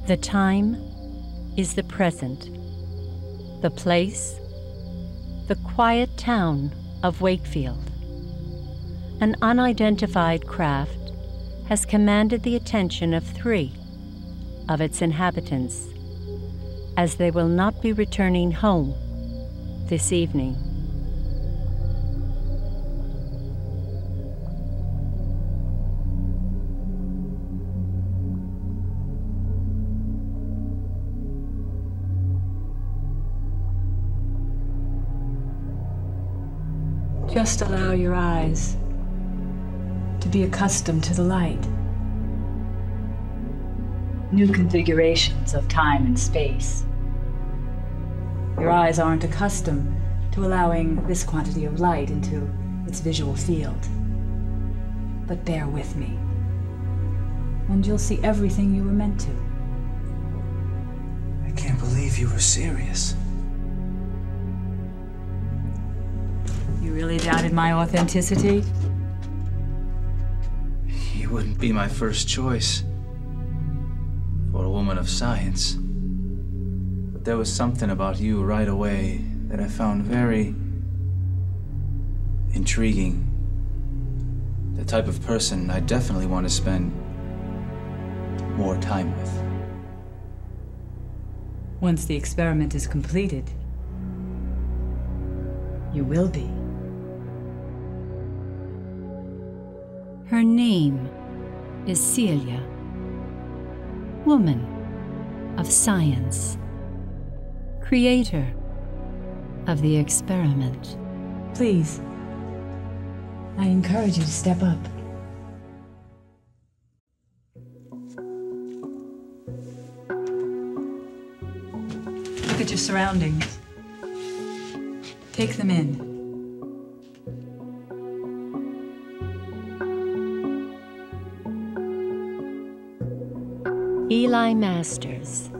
The time is the present. The place, the quiet town of Wakefield. An unidentified craft has commanded the attention of 3 of its inhabitants, as they will not be returning home this evening. Just allow your eyes to be accustomed to the light. New configurations of time and space. Your eyes aren't accustomed to allowing this quantity of light into its visual field. But bear with me, and you'll see everything you were meant to. I can't believe you were serious. You really doubted my authenticity? You wouldn't be my first choice for a woman of science. But there was something about you right away that I found very intriguing. The type of person I definitely want to spend more time with. Once the experiment is completed, you will be. Her name is Celia, woman of science, creator of the experiment. Please, I encourage you to step up. Look at your surroundings. Take them in. Eli Masters,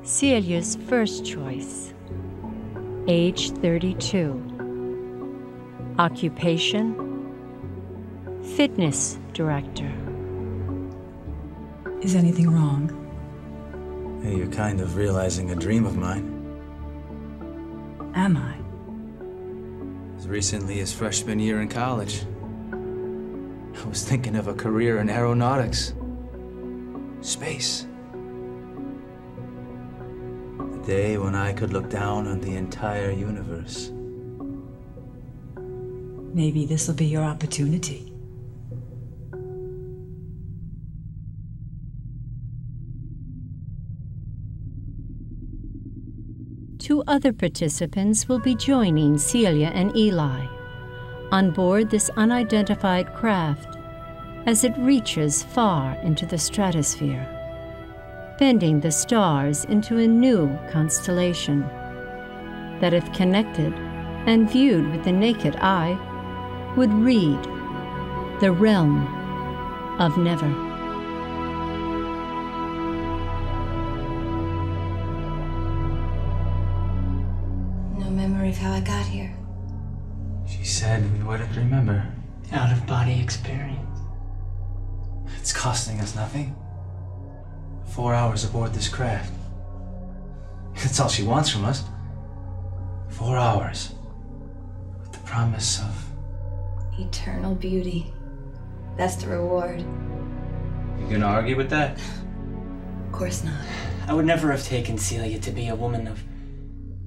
Celia's first choice, age 32, occupation, fitness director. Is anything wrong? Hey, you're kind of realizing a dream of mine. Am I? As recently as freshman year in college, I was thinking of a career in aeronautics. Space. The day when I could look down on the entire universe. Maybe this will be your opportunity. Two other participants will be joining Celia and Eli on board this unidentified craft as it reaches far into the stratosphere, bending the stars into a new constellation that, if connected and viewed with the naked eye, would read the realm of never. No memory of how I got here. She said we wouldn't remember. Out-of-body experience. It's costing us nothing. 4 hours aboard this craft. That's all she wants from us. 4 hours. With the promise of... Eternal beauty. That's the reward. You gonna argue with that? Of course not. I would never have taken Celia to be a woman of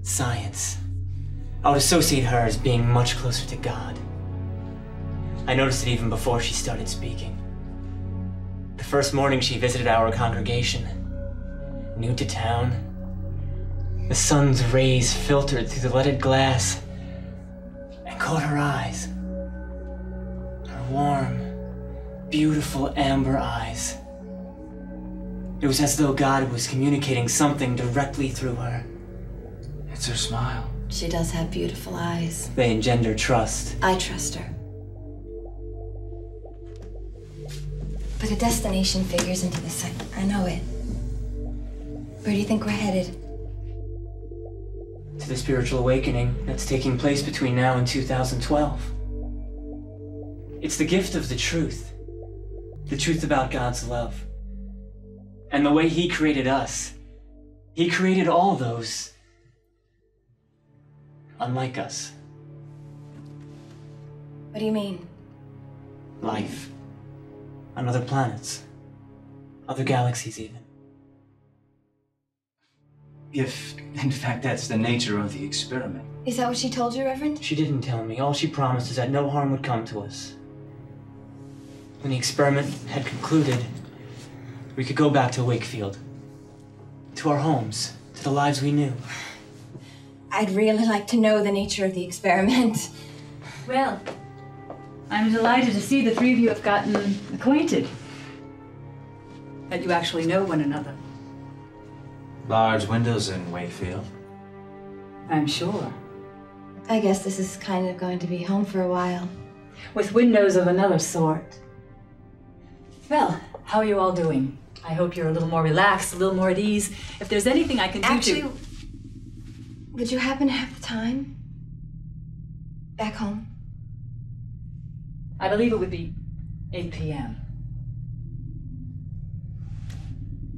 science. I would associate her as being much closer to God. I noticed it even before she started speaking. The first morning she visited our congregation, new to town, the sun's rays filtered through the leaded glass and caught her eyes. Her warm, beautiful amber eyes. It was as though God was communicating something directly through her. It's her smile. She does have beautiful eyes. They engender trust. I trust her. But a destination figures into this. I know it. Where do you think we're headed? To the spiritual awakening that's taking place between now and 2012. It's the gift of the truth about God's love. And the way he created us, he created all those unlike us. What do you mean? Life. On other planets. Other galaxies, even. If, in fact, that's the nature of the experiment. Is that what she told you, Reverend? She didn't tell me. All she promised is that no harm would come to us. When the experiment had concluded, we could go back to Wakefield. To our homes. To the lives we knew. I'd really like to know the nature of the experiment. Well, I'm delighted to see the three of you have gotten acquainted. That you actually know one another. Large windows in Wakefield. I'm sure. I guess this is kind of going to be home for a while. With windows of another sort. Well, how are you all doing? I hope you're a little more relaxed, a little more at ease. If there's anything I can do Actually, to... would you happen to have the time? Back home? I believe it would be 8 p.m.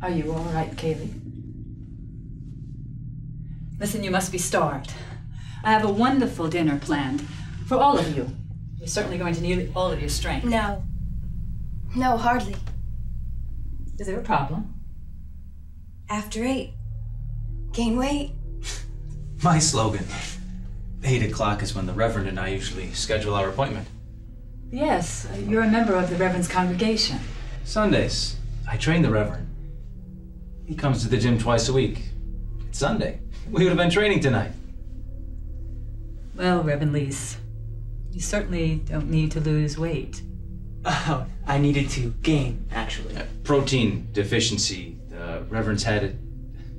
Are you all right, Caleigh? Listen, you must be starved. I have a wonderful dinner planned for all of you. You're certainly going to need all of your strength. No. No, hardly. Is there a problem? After 8. Gain weight. My slogan. 8 o'clock is when the Reverend and I usually schedule our appointment. Yes, you're a member of the Reverend's congregation. Sundays, I train the Reverend. He comes to the gym twice a week. It's Sunday. We would have been training tonight. Well, Reverend Leis, you certainly don't need to lose weight. Oh, I needed to gain, actually. Protein deficiency. The Reverend's had it,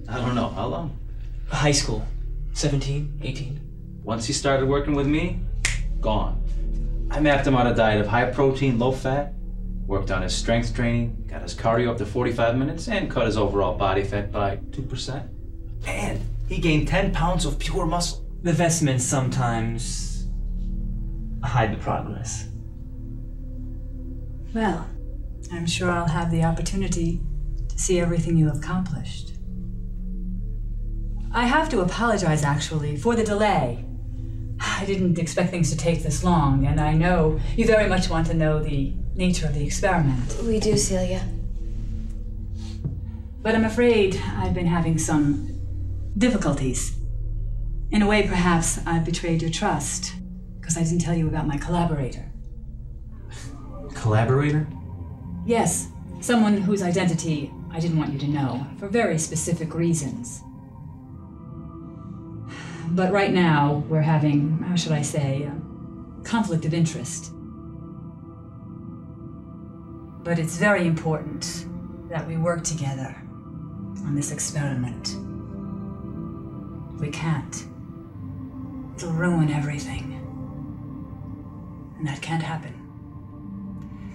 I don't know, how long? High school. 17, 18. Once he started working with me, gone. I mapped him out a diet of high protein, low fat, worked on his strength training, got his cardio up to 45 minutes, and cut his overall body fat by 2%. And he gained 10 pounds of pure muscle. The vestments sometimes hide the progress. Well, I'm sure I'll have the opportunity to see everything you have accomplished. I have to apologize, actually, for the delay. I didn't expect things to take this long, and I know you very much want to know the nature of the experiment. We do, Celia. But I'm afraid I've been having some difficulties. In a way, perhaps I've betrayed your trust, because I didn't tell you about my collaborator. Collaborator? Yes, someone whose identity I didn't want you to know, for very specific reasons. But right now, we're having, how should I say, a conflict of interest. But it's very important that we work together on this experiment. We can't. It'll ruin everything. And that can't happen.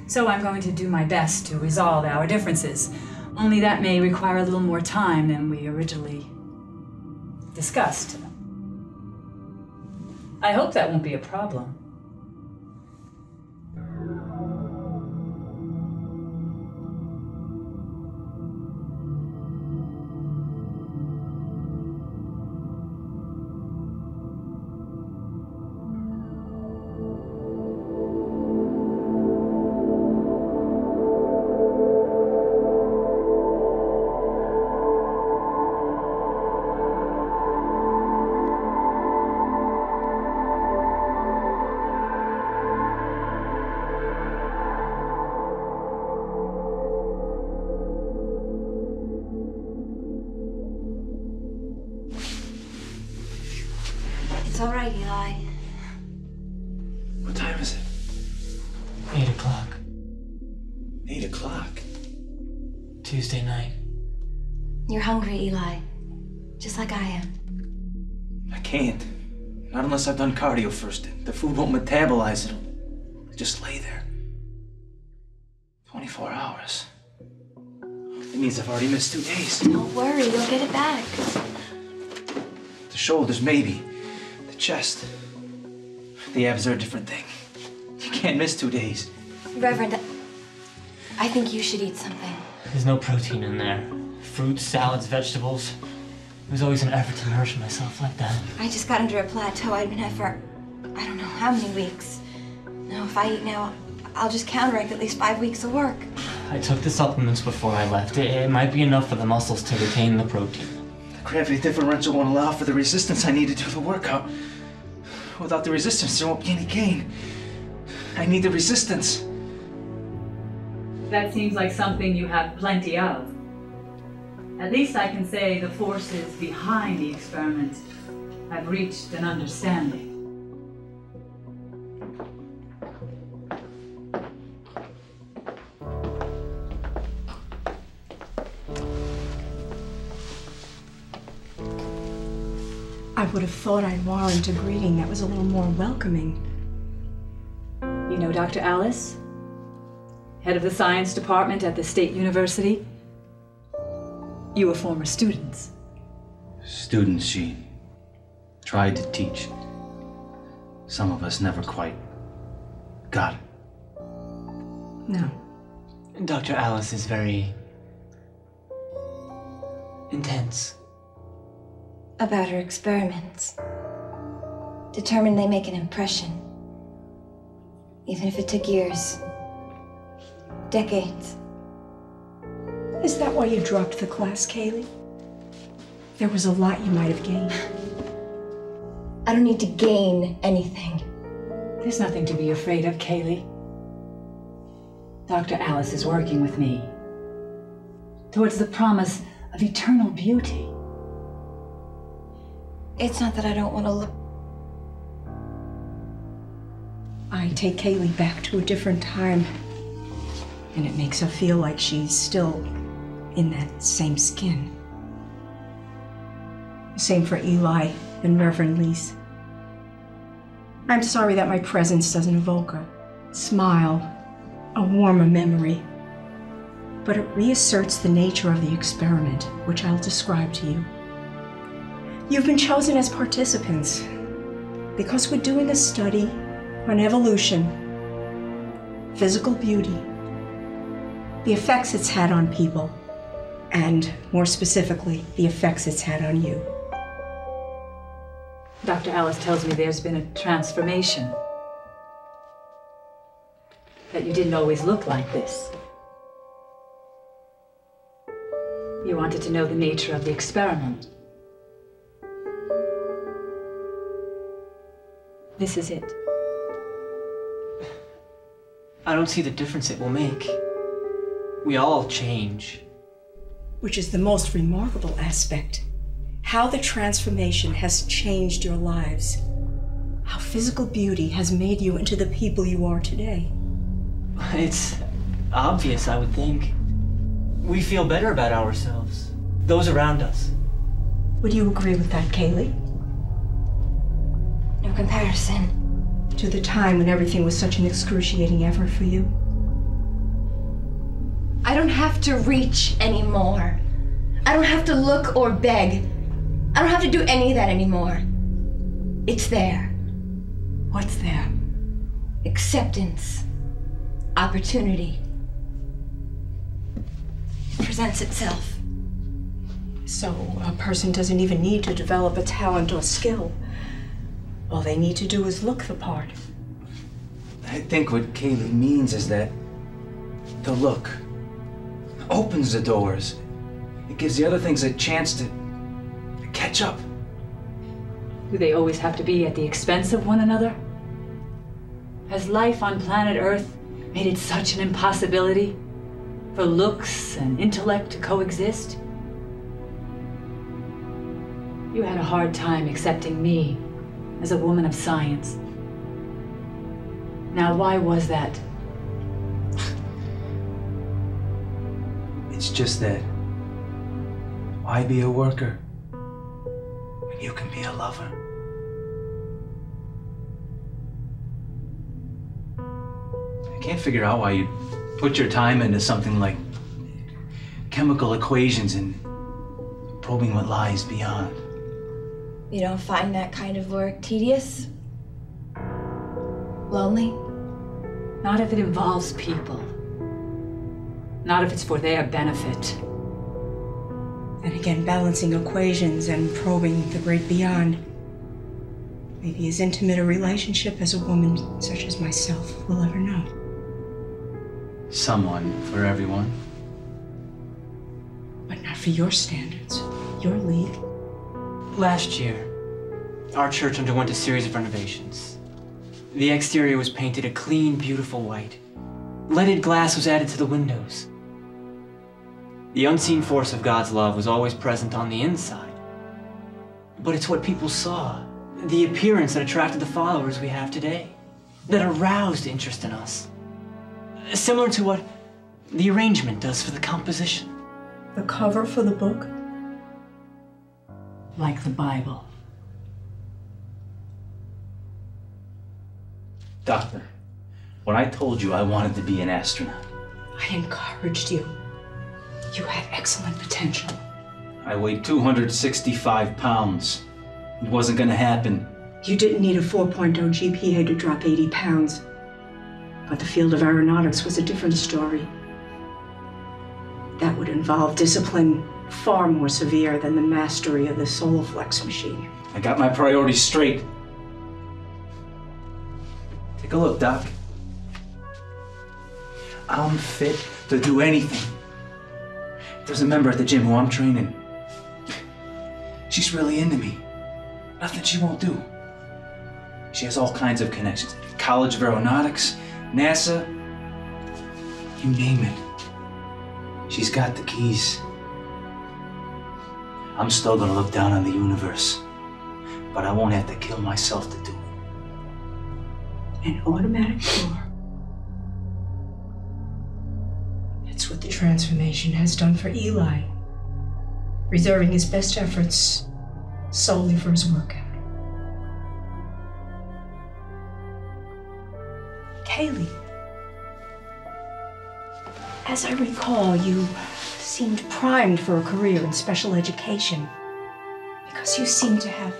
So I'm going to do my best to resolve our differences, only that may require a little more time than we originally discussed. I hope that won't be a problem. It's all right, Eli. What time is it? 8 o'clock. 8 o'clock. Tuesday night. You're hungry, Eli. Just like I am. I can't. Not unless I've done cardio first. The food won't metabolize. It'll just lay there. 24 hours. It means I've already missed 2 days. Don't worry, you'll get it back. The shoulders, maybe. The chest. The abs are a different thing. You can't miss 2 days. Reverend, I think you should eat something. There's no protein in there. Fruits, salads, vegetables. It was always an effort to nourish myself like that. I just got under a plateau I'd been at for, I don't know how many weeks. Now, if I eat now, I'll just counteract at least 5 weeks of work. I took the supplements before I left. It might be enough for the muscles to retain the protein. The gravity differential won't allow for the resistance I need to do the workout. Without the resistance, there won't be any gain. I need the resistance. That seems like something you have plenty of. At least I can say the forces behind the experiment have reached an understanding. I would have thought I'd warrant a greeting that was a little more welcoming. You know Dr. Alice? Head of the science department at the State University? You were former students. Students she tried to teach. Some of us never quite got it. No. Dr. Alice is very intense. About her experiments. Determined they make an impression. Even if it took years. Decades. Is that why you dropped the class, Caleigh? There was a lot you might have gained. I don't need to gain anything. There's nothing to be afraid of, Caleigh. Dr. Alice is working with me towards the promise of eternal beauty. It's not that I don't want to look. I take Caleigh back to a different time, and it makes her feel like she's still in that same skin. Same for Eli and Reverend Leis. I'm sorry that my presence doesn't evoke a smile, a warmer memory, but it reasserts the nature of the experiment, which I'll describe to you. You've been chosen as participants because we're doing a study on evolution, physical beauty, the effects it's had on people, and more specifically, the effects it's had on you. Dr. Alice tells me there's been a transformation. That you didn't always look like this. You wanted to know the nature of the experiment. This is it. I don't see the difference it will make. We all change. Which is the most remarkable aspect. How the transformation has changed your lives. How physical beauty has made you into the people you are today. It's obvious, I would think. We feel better about ourselves. Those around us. Would you agree with that, Caleigh? No comparison. To the time when everything was such an excruciating effort for you? I don't have to reach anymore. I don't have to look or beg. I don't have to do any of that anymore. It's there. What's there? Acceptance. Opportunity. It presents itself. So a person doesn't even need to develop a talent or skill. All they need to do is look the part. I think what Caleigh means is that the look opens the doors. It gives the other things a chance to catch up. Do they always have to be at the expense of one another? Has life on planet Earth made it such an impossibility for looks and intellect to coexist? You had a hard time accepting me as a woman of science. Now, why was that? It's just that, why be a worker when you can be a lover? I can't figure out why you put your time into something like chemical equations and probing what lies beyond. You don't find that kind of work tedious? Lonely? Not if it involves people. Not if it's for their benefit. And again, balancing equations and probing the great beyond. Maybe as intimate a relationship as a woman such as myself will ever know. Someone for everyone. But not for your standards, your league. Last year, our church underwent a series of renovations. The exterior was painted a clean, beautiful white. Leaded glass was added to the windows. The unseen force of God's love was always present on the inside. But it's what people saw, the appearance that attracted the followers we have today, that aroused interest in us. Similar to what the arrangement does for the composition. The cover for the book? Like the Bible. Doctor, when I told you I wanted to be an astronaut, I encouraged you. You had excellent potential. I weighed 265 pounds. It wasn't gonna happen. You didn't need a 4.0 GPA to drop 80 pounds. But the field of aeronautics was a different story. That would involve discipline far more severe than the mastery of the Soloflex machine. I got my priorities straight. Take a look, Doc. I'm fit to do anything. There's a member at the gym who I'm training. She's really into me. Nothing she won't do. She has all kinds of connections. College of Aeronautics, NASA, you name it. She's got the keys. I'm still gonna look down on the universe, but I won't have to kill myself to do it. An automatic door. That's what the transformation has done for Eli, reserving his best efforts solely for his workout. Caleigh, as I recall, you seemed primed for a career in special education because you seemed to have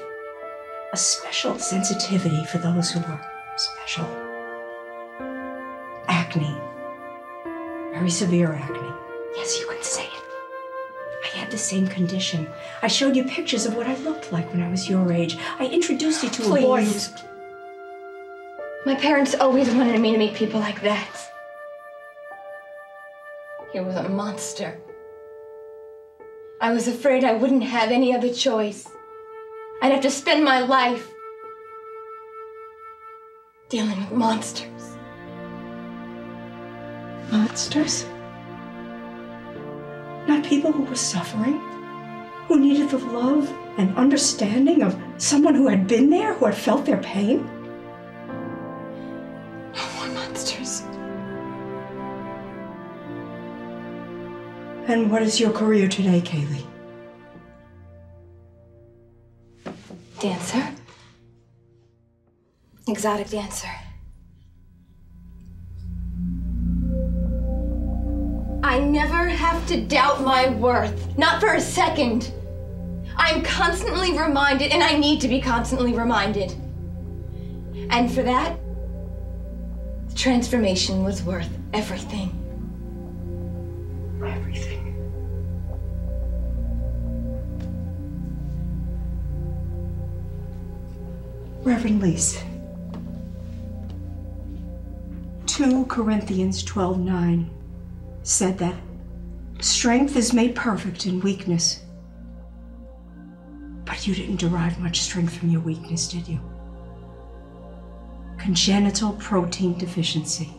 a special sensitivity for those who were special. Acne. Very severe acne. Yes, you can say it. I had the same condition. I showed you pictures of what I looked like when I was your age. I introduced you to a boy who... Please. My parents always wanted me to meet people like that. He was a monster. I was afraid I wouldn't have any other choice. I'd have to spend my life dealing with monsters. Monsters? Not people who were suffering, who needed the love and understanding of someone who had been there, who had felt their pain? No more monsters. And what is your career today, Caleigh? Dancer. Exotic dancer. I never have to doubt my worth, not for a second. I'm constantly reminded, and I need to be constantly reminded. And for that, the transformation was worth everything. Everything. Reverend Leis, 2 Corinthians 12:9 said that strength is made perfect in weakness. But you didn't derive much strength from your weakness, did you? Congenital protein deficiency.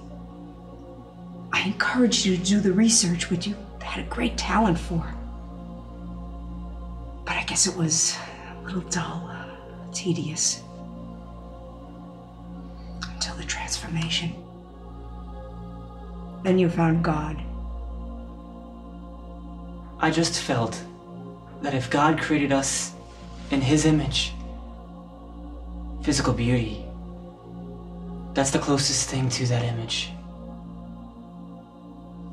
I encouraged you to do the research, which you had a great talent for. But I guess it was a little dull, tedious. Until the transformation. Then you found God. I just felt that if God created us in His image, physical beauty, that's the closest thing to that image.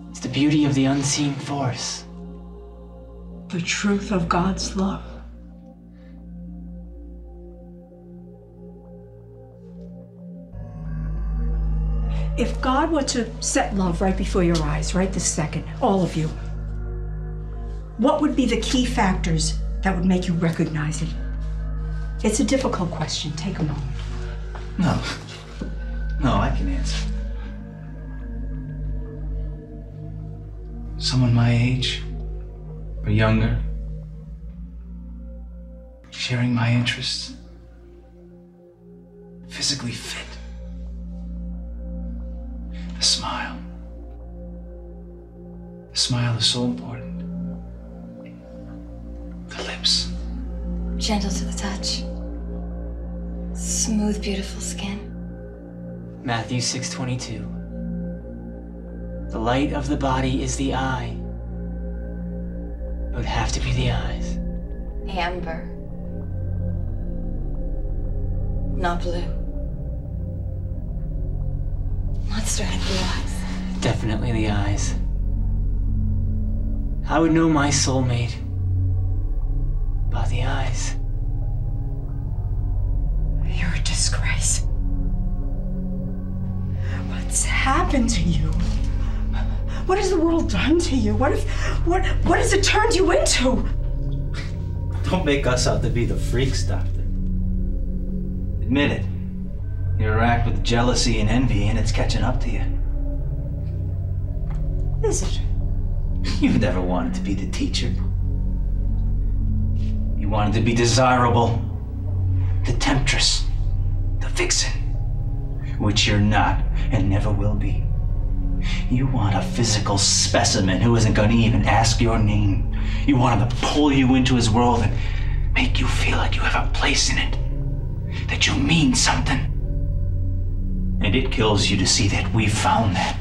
It's the beauty of the unseen force. The truth of God's love. If God were to set love right before your eyes, right this second, all of you, what would be the key factors that would make you recognize it? It's a difficult question. Take a moment. No, I can answer. Someone my age or younger, sharing my interests, physically fit. The smile. The smile is so important. The lips. Gentle to the touch. Smooth, beautiful skin. Matthew 6:22. The light of the body is the eye. It would have to be the eyes. Amber. Not blue. Monster had blue eyes. Definitely the eyes. I would know my soulmate by the eyes. You're a disgrace. What's happened to you? What has the world done to you? What has it turned you into? Don't make us out to be the freaks, Doctor. Admit it. You're racked with jealousy and envy, and it's catching up to you. Is it? You never wanted to be the teacher. You wanted to be desirable, the temptress, the vixen, which you're not and never will be. You want a physical specimen who isn't going to even ask your name. You want him to pull you into his world and make you feel like you have a place in it, that you mean something. And it kills you to see that we've found that,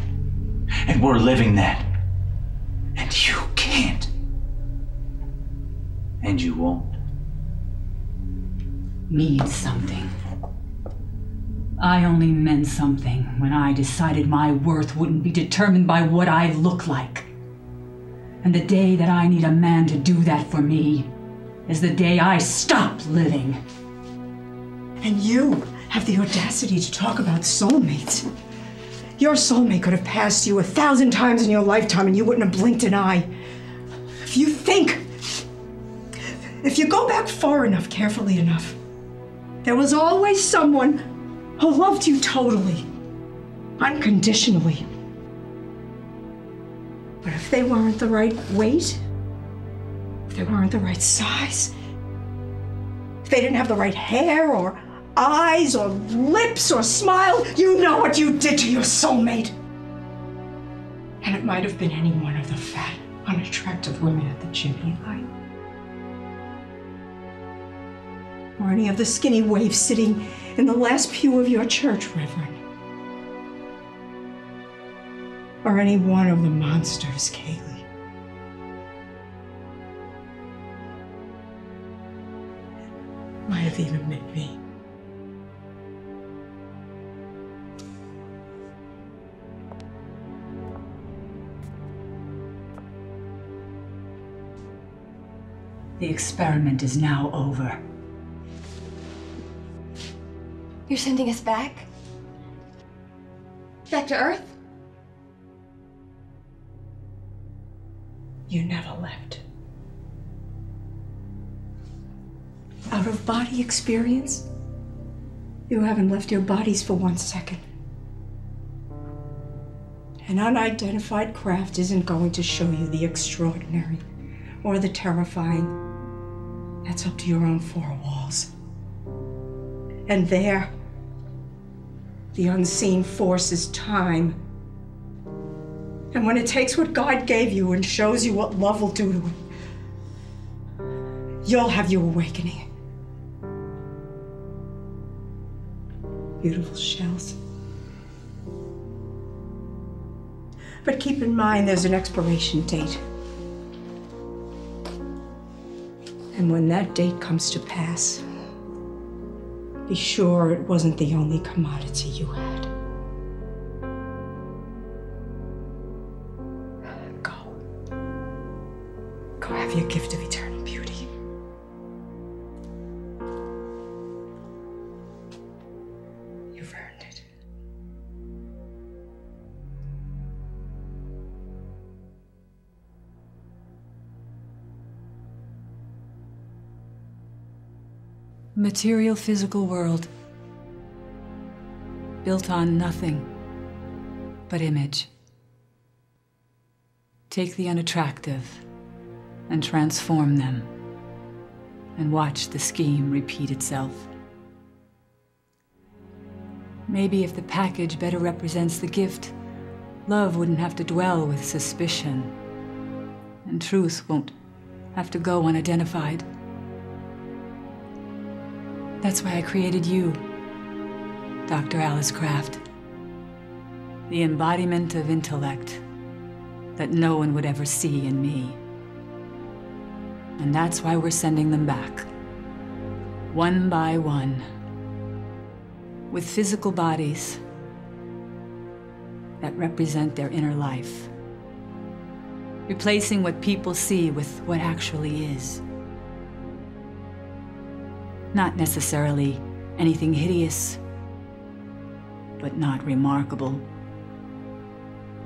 and we're living that, and you can't, and you won't. Mean something. I only meant something when I decided my worth wouldn't be determined by what I look like. And the day that I need a man to do that for me is the day I stop living. And you have the audacity to talk about soulmates. Your soulmate could have passed you 1,000 times in your lifetime and you wouldn't have blinked an eye. If you go back far enough, carefully enough, there was always someone who loved you totally, unconditionally. But if they weren't the right weight, if they weren't the right size, if they didn't have the right hair or eyes or lips or smile, you know what you did to your soulmate. And it might have been any one of the fat, unattractive women at the gym, Eli. Or any of the skinny waifs sitting in the last pew of your church, Reverend. Or any one of the monsters, Caleigh. Might have even been me. The experiment is now over. You're sending us back? Back to Earth? You never left. Out of body experience, you haven't left your bodies for 1 second. An unidentified craft isn't going to show you the extraordinary or the terrifying. That's up to your own four walls. And there, the unseen force is time. And when it takes what God gave you and shows you what love will do to it, you'll have your awakening. Beautiful shells. But keep in mind there's an expiration date. And when that date comes to pass, be sure it wasn't the only commodity you had. Go. Go have your gift of eternal beauty. You've earned it. Material physical world, built on nothing but image. Take the unattractive and transform them, and watch the scheme repeat itself. Maybe if the package better represents the gift, love wouldn't have to dwell with suspicion, and truth won't have to go unidentified. That's why I created you, Dr. Alice Craft. The embodiment of intellect that no one would ever see in me. And that's why we're sending them back, one by one, with physical bodies that represent their inner life, replacing what people see with what actually is. Not necessarily anything hideous, but not remarkable.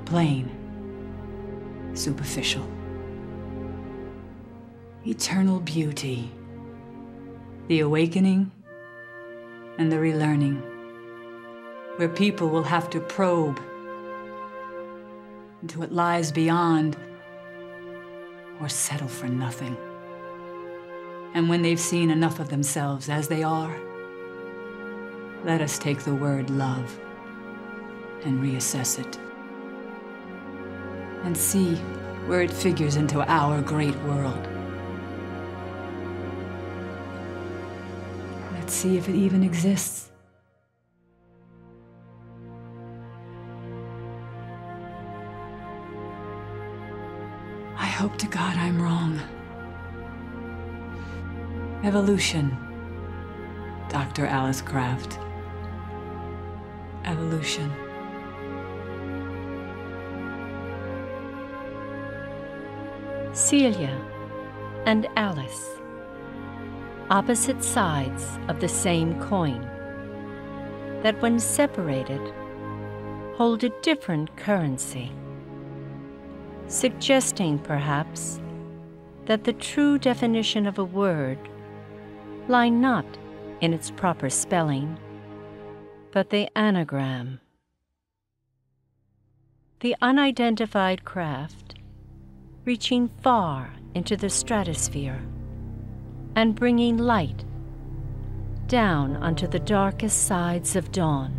Plain, superficial. Eternal beauty, the awakening and the relearning, where people will have to probe into what lies beyond or settle for nothing. And when they've seen enough of themselves as they are, let us take the word love and reassess it, and see where it figures into our great world. Let's see if it even exists. I hope to God I'm wrong. Evolution, Dr. Alice Craft. Evolution. Celia and Alice, opposite sides of the same coin, that when separated, hold a different currency, suggesting perhaps that the true definition of a word lie not in its proper spelling, but the anagram. The unidentified craft, reaching far into the stratosphere and bringing light down onto the darkest sides of dawn,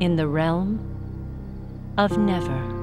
in the realm of never.